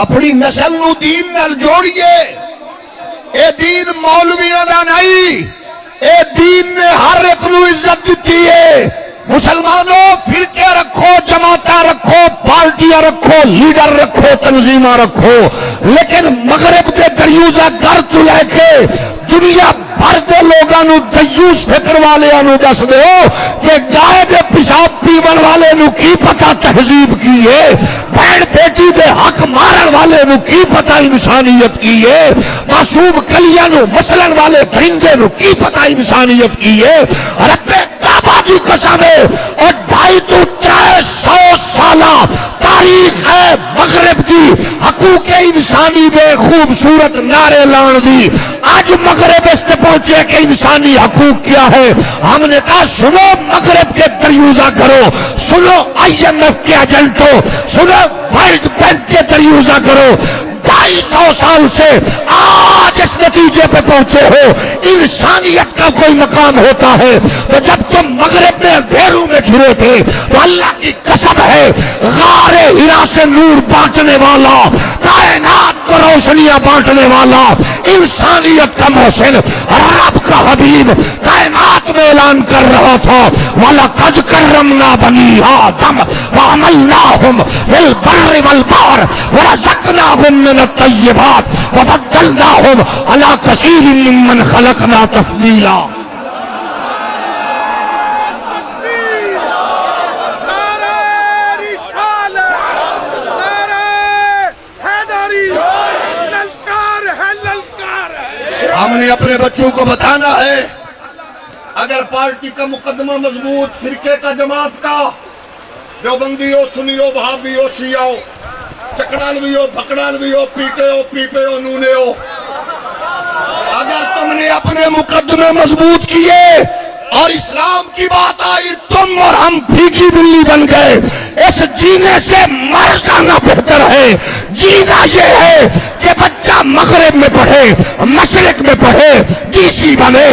اپنی نسل نو دین نال جوڑیے. اے دین مولویاں دا نہیں، اے دین نے ہر ایک نو عزت دیتی ہے. مسلمانوں فرقے رکھو، جماعتاں رکھو، پارٹیاں رکھو، لیڈر رکھو، تنظیماں رکھو، لیکن مغرب کے دریوزہ گھر تو لے کے دنیا بھر دے لوگاں نو دیوس فکر والے نو دس دیو کہ گائے دے پیشاب پیون والے نو کی پتہ تہذیب کی ہے، بہن بیٹی دے حق مارن والے نو کی پتہ انسانیت کی ہے، معصوم کلیاں نو مسلن والے درندے نو کی پتہ انسانیت کی ہے. رب کعبہ دی قسم ہے اور 250-300 سالہ تاریخ ہے مغرب دی حقوق انسانی دے خوبصورت نعرے لان دی. آج مغرب اس تے پہنچے کہ انسانی حقوق کیا ہے. ہم نے کہا سنو مغرب کے دریوزہ کرو، سنو IMF کے ایجنٹوں، سنو ورلڈ بینک کے دریوزہ کرو. 250 سال سے آج اس نتیجے پہ پہنچے ہو انسانیت کا کوئی مقام ہوتا ہے. تو جب تم مغرب میں اندھیروں میں گھرے تھے تو اللہ کی قسم ہے غار ہرا سے نور بانٹنے والا، کائنات کو روشنیاں بانٹنے والا، انسانیت کا محسن، رب کا حبیب کائنات میں اعلان کر رہا تھا وَلَقَدْ كَرَّمْنَا بَنِي آدَمَ وَحَمَلْنَاهُمْ فِي الْبَرِّ وَالْبَحْرِ وَرَزَقْنَاهُمْ مِنَ الطَّيِّبَاتِ وَفَضَّلْنَاهُمْ عَلَى كَثِيرٍ مِّمَّنْ خَلَقْنَا تَفْضِيلًا. ہم نے اپنے بچوں کو بتانا ہے اگر پارٹی کا مقدمہ مضبوط، فرقے کا، جماعت کا، دیوبندی ہو، سنی ہو، وہابی ہو، شیعہ ہو، چکڑالوی ہو، بھکڑالوی ہو، پیٹے ہو، پیپے ہو، نونے ہو، اگر تم نے اپنے مقدمے مضبوط کیے اور اسلام کی بات آئی تم اور ہم پھیکی بلی بن گئے. اس جینے سے مر جانا بہتر ہے. جینا یہ ہے کہ بچہ مغرب میں پڑھے، مشرق میں پڑھے، DC بنے،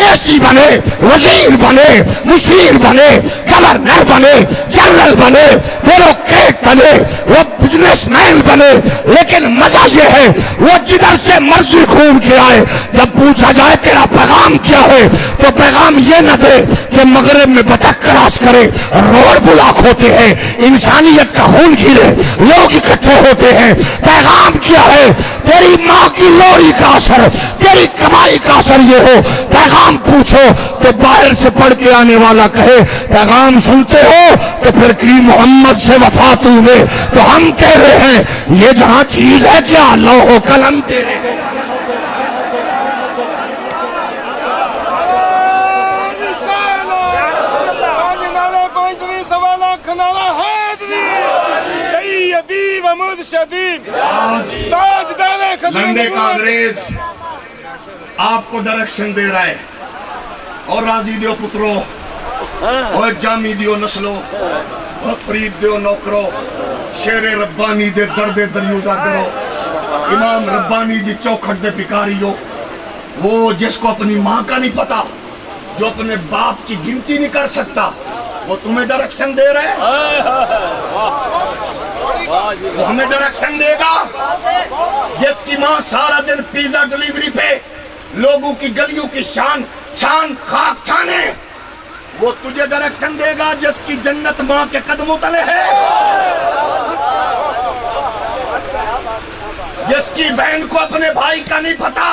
AC بنے، وزیر بنے، مشیر بنے، گورنر بنے، جنرل بنے، بیوروکریٹ بنے، وہ بزنس مین بنے، لیکن مزہ یہ ہے وہ جدھر سے مرضی خون کے آئے. جب پوچھا جائے تیرا پیغام کیا ہے تو پیغام یہ نہ دے کہ مغرب میں بطخ کراس کرے، روڈ بلاک ہوتے ہیں، انسانیت کا خون گرے، لوگ اکٹھے ہوتے ہیں. پیغام کیا ہے؟ تیری ماں کی لوری کا اثر، تیری کمائی کا اثر یہ ہو. پیغام پوچھو تو باہر سے پڑھ کے آنے والا کہے پیغام سنتے ہو تو پھر کی محمد سے وفات ہوئے. تو ہم کہہ رہے ہیں یہ جہاں چیز ہے کیا لوح و قلم تیرے ہیں. لنڈے کا انگریز آپ کو ڈائریکشن دے رہا ہے اور راضی دیو پترو اور جامی دیو نسلو اور فرید دیو نوکرو، شیر ربانی دے درد دریوزہ کرو، امام ربانی دی چوکھٹ دے پکاری ہو. وہ جس کو اپنی ماں کا نہیں پتا، جو اپنے باپ کی گنتی نہیں کر سکتا، وہ تمہیں ڈائریکشن دے رہے وہ ہمیں ڈائریکشن دے گا. جس کی ماں سارا دن پیزا ڈیلیوری پہ لوگوں کی گلیوں کی شان خاک چھانے، وہ تجھے ڈائریکشن دے گا. جس کی جنت ماں کے قدموں تلے ہے، جس کی بہن کو اپنے بھائی کا نہیں پتا،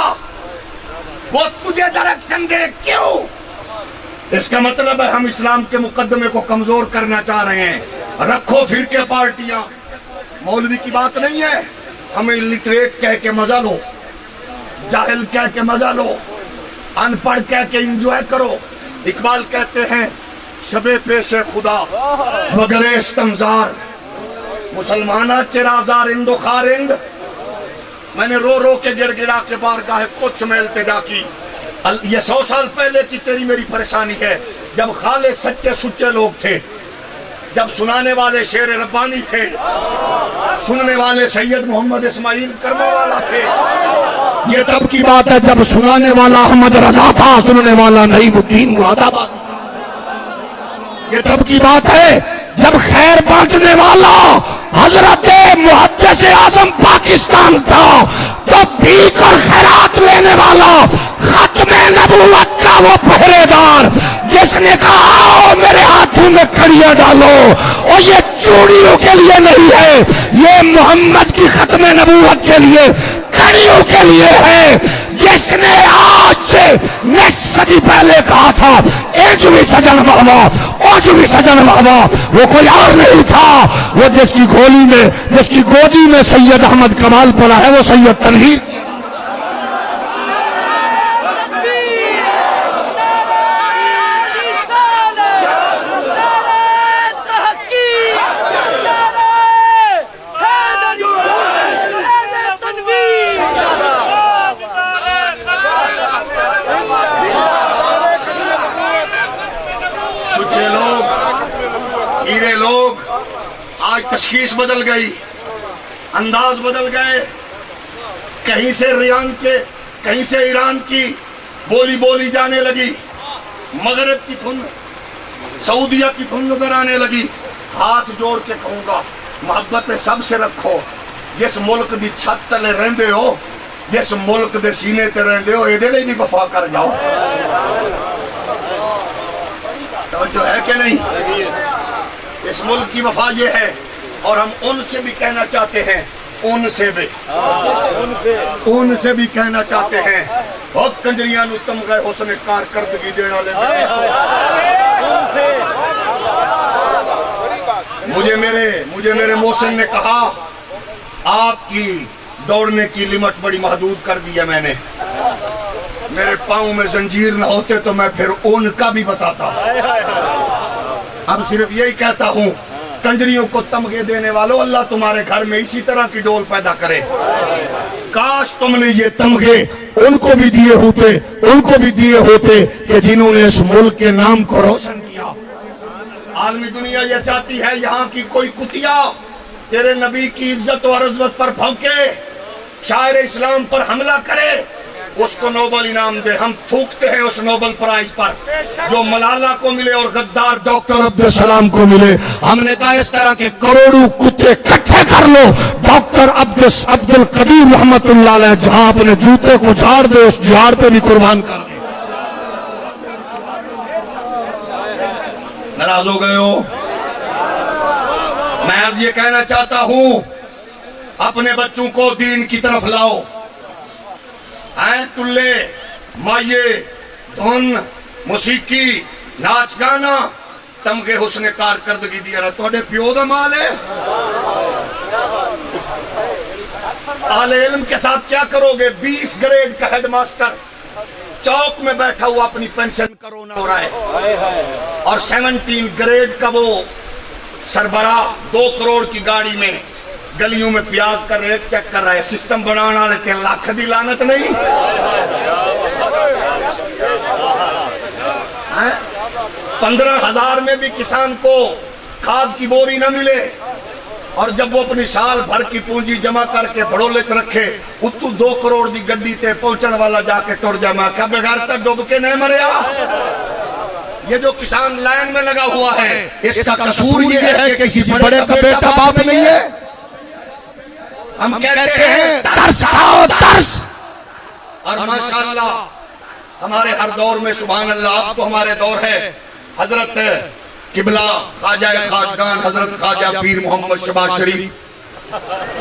وہ تجھے ڈائریکشن دے. کیوں؟ اس کا مطلب ہے ہم اسلام کے مقدمے کو کمزور کرنا چاہ رہے ہیں. رکھو فرقے پارٹیاں، مولوی کی بات نہیں ہے. ہمیں لٹریٹ کہہ کے مزہ لو، جاہل کہہ کے مزہ لو، ان پڑھ کہہ کے انجوائے کرو. اقبال کہتے ہیں شب پیش خدا مگر استمزار مسلمانہ چرازار اند و خارند. میں نے رو رو کے گڑ گڑا کے بارگاہ قدس میں التجا کی. یہ 100 سال پہلے کی تیری میری پریشانی ہے، جب خالص سچے سچے لوگ تھے، جب سنانے والے شیر ربانی تھے، سننے والے سید محمد اسماعیل کرما والا تھے. یہ تب کی بات ہے جب سنانے والا احمد رضا تھا، سننے والا نعیم الدین مراد آباد. یہ تب کی بات ہے جب خیر بانٹنے والا حضرت محدث اعظم پاکستان تھا تو بھیک اور خیرات لینے والا ختم نبوت کا وہ پہرے دار جس نے کہا آؤ میرے ہاتھوں میں کڑیاں ڈالو، اور یہ چوڑیوں کے لیے نہیں ہے، یہ محمد کی ختم نبوت کے لیے کڑیوں کے لیے ہے، جس نے آج سے نصف صدی پہلے کہا تھا ایجوی سجن بابا اوجوی سجن بابا، وہ کوئی اور نہیں تھا، وہ جس کی گودی میں سید احمد کمال پڑا ہے وہ سید تنویر تشخیص بدل گئی، انداز بدل گئے، کہیں سے ریان کے کہیں سے ایران کی بولی جانے لگی، مغرب کی دھن سعودیہ کی دھن نظر آنے لگی۔ ہاتھ جوڑ کے کہوں گا محبت سب سے رکھو، جس ملک دی چھت تلے رہندے ہو، جس ملک دے سینے تے رہندے ہو، ایدے لئے بھی وفا کر جاؤ۔ توجہ ہے کہ نہیں؟ اس ملک کی وفا یہ ہے، اور ہم ان سے بھی کہنا چاہتے ہیں، ان سے بھی کہنا چاہتے ہیں، بہت کنجریاں نو تم گئے حسن کارکردگی دینا لے۔ مجھے میرے محسن نے کہا آپ کی دوڑنے کی لمٹ بڑی محدود کر دی ہے میں نے، میرے پاؤں میں زنجیر نہ ہوتے تو میں پھر ان کا بھی بتاتا، اب صرف یہی کہتا ہوں کنجریوں کو تمغے دینے والوں، اللہ تمہارے گھر میں اسی طرح کی ڈول پیدا کرے۔ کاش تم نے یہ تمغے ان کو بھی دیے ہوتے کہ جنہوں نے اس ملک کے نام کو روشن کیا۔ عالمی دنیا یہ چاہتی ہے یہاں کی کوئی کتیا تیرے نبی کی عزت و عظمت پر بھونکے، شاعر اسلام پر حملہ کرے، اس کو نوبل انعام دے۔ ہم تھوکتے ہیں اس نوبل پرائز پر جو ملالہ کو ملے اور غدار ڈاکٹر عبدالسلام کو ملے۔ ہم نے کہا اس طرح کے کروڑوں کتے اکٹھے کر لو، ڈاکٹر عبدالقدیر رحمت اللہ علیہ جہاں اپنے جوتے کو جھاڑ دے اس جھاڑ پہ بھی قربان کر دے۔ ناراض ہو گئے ہو؟ میں آج یہ کہنا چاہتا ہوں اپنے بچوں کو دین کی طرف لاؤ۔ ٹلے مائے دھن موسیقی ناچ گانا تمغے حسن کارکردگی دیا رہا توڑے پیو دا مال ہے۔ اہل علم کے ساتھ کیا کرو گے؟ 20 گریڈ کا ہیڈ ماسٹر چوک میں بیٹھا ہوا اپنی پینشن کرونا ہو رہا ہے، اور 17 گریڈ کا وہ سربراہ 2 کروڑ کی گاڑی میں گلیوں میں پیاز کا ریٹ چیک کر رہا ہے۔ سسٹم بنانا لیتے لاکھ دی لانت نہیں۔ 15,000 میں بھی کسان کو کھاد کی بوری نہ ملے، اور جب وہ اپنی سال بھر کی پونجی جمع کر کے بڑولے چ رکھے اتو 2 کروڑ دی گڈی تے پہنچن والا جا کے ٹر جائے۔ میں کہا بغیرتا ڈوب کے نہیں مریا۔ یہ جو کسان لائن میں لگا ہوا ہے اس کا قصور یہ ہے کہ کسی بڑے کا بیٹا باپ نہیں ہے۔ ہم کہتے ہیں ترس کھاؤ ترس، اور ماشاءاللہ ہمارے ہر دور میں سبحان اللہ اب تو ہمارے دور ہے حضرت قبلہ خواجہ خواجگان حضرت خواجہ پیر محمد شہباز شریف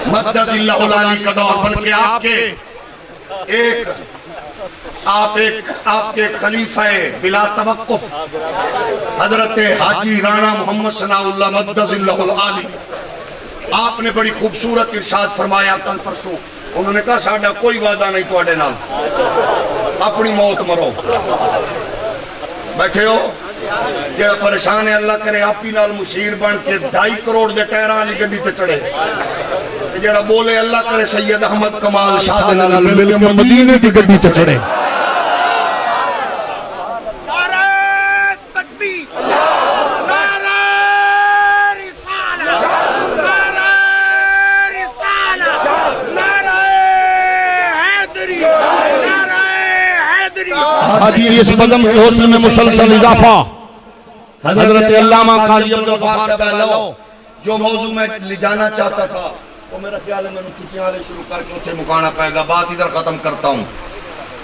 مدد اللہ العالی کا دور، بلکہ آپ کے خلیفہ بلا توقف حضرت حاجی رانا محمد ثناء اللہ مدد اللہ العالی، آپ نے بڑی خوبصورت ارشاد فرمایا کل پرسوں۔ انہوں نے کہا ساڈا کوئی وعدہ نہیں تواڈے نال، اپنی موت مرو۔ بیٹھے ہو جڑا پریشان ہے اللہ کرے آپ ہی نال مشیر بن کے 2.5 کروڑ دے ٹائراں والی گڈی تے چڑھے، جڑا بولے اللہ کرے سید احمد کمال شاہ دے نال مل کے مدینے دی گڈی تے چڑھے۔ حاجی اس بزم کے حسن میں مسلسل اضافہ، حضرت علامہ قاضی عبدالغفار صاحب لو جو موضوع میں لے جانا چاہتا تھا وہ میرا خیال ہے میں نے چھٹیاں والے شروع کر کے اتنے مکانا پائے گا. بات ادھر ختم کرتا ہوں.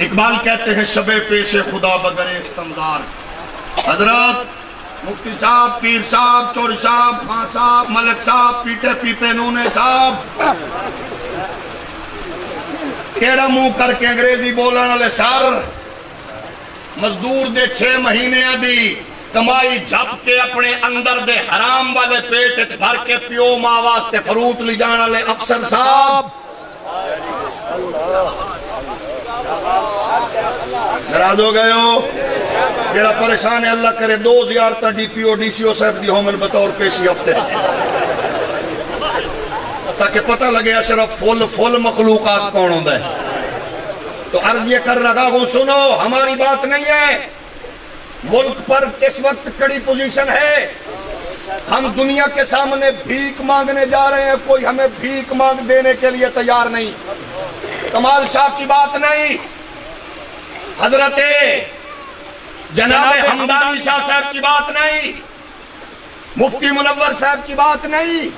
اقبال کہتے ہیں شب پیش خدا بگر استمدار. حضرت مفتی صاحب، پیر صاحب، چوری صاحب، خان صاحب، ملک صاحب، پیٹے پیپے نونے صاحب کیڑا منہ کر کے انگریزی بولن والے سر مزدور دے 6 مہینے دی کمائی جھپ کے اپنے اندر دے حرام والے پیٹ وچ بھر کے پیو ماں واسطے فروٹ لے جان والے افسر صاحب ناراض ہو گئے ہو. جڑا پریشان ہے اللہ کرے 2 زیارتاں D P O D C او صاحب دی ہومن بطور پیشی ہفتے تاکہ پتہ لگے اشرف فل مخلوقات کون ہوندا ہے. تو عرض یہ کر رہا ہوں سنو ہماری بات نہیں ہے. ملک پر اس وقت کڑی پوزیشن ہے. ہم دنیا کے سامنے بھیک مانگنے جا رہے ہیں. کوئی ہمیں بھیک مانگ دینے کے لیے تیار نہیں. کمال شاہ کی بات نہیں. حضرت جناب حمدانی شاہ صاحب کی بات نہیں. مفتی منور صاحب کی بات نہیں.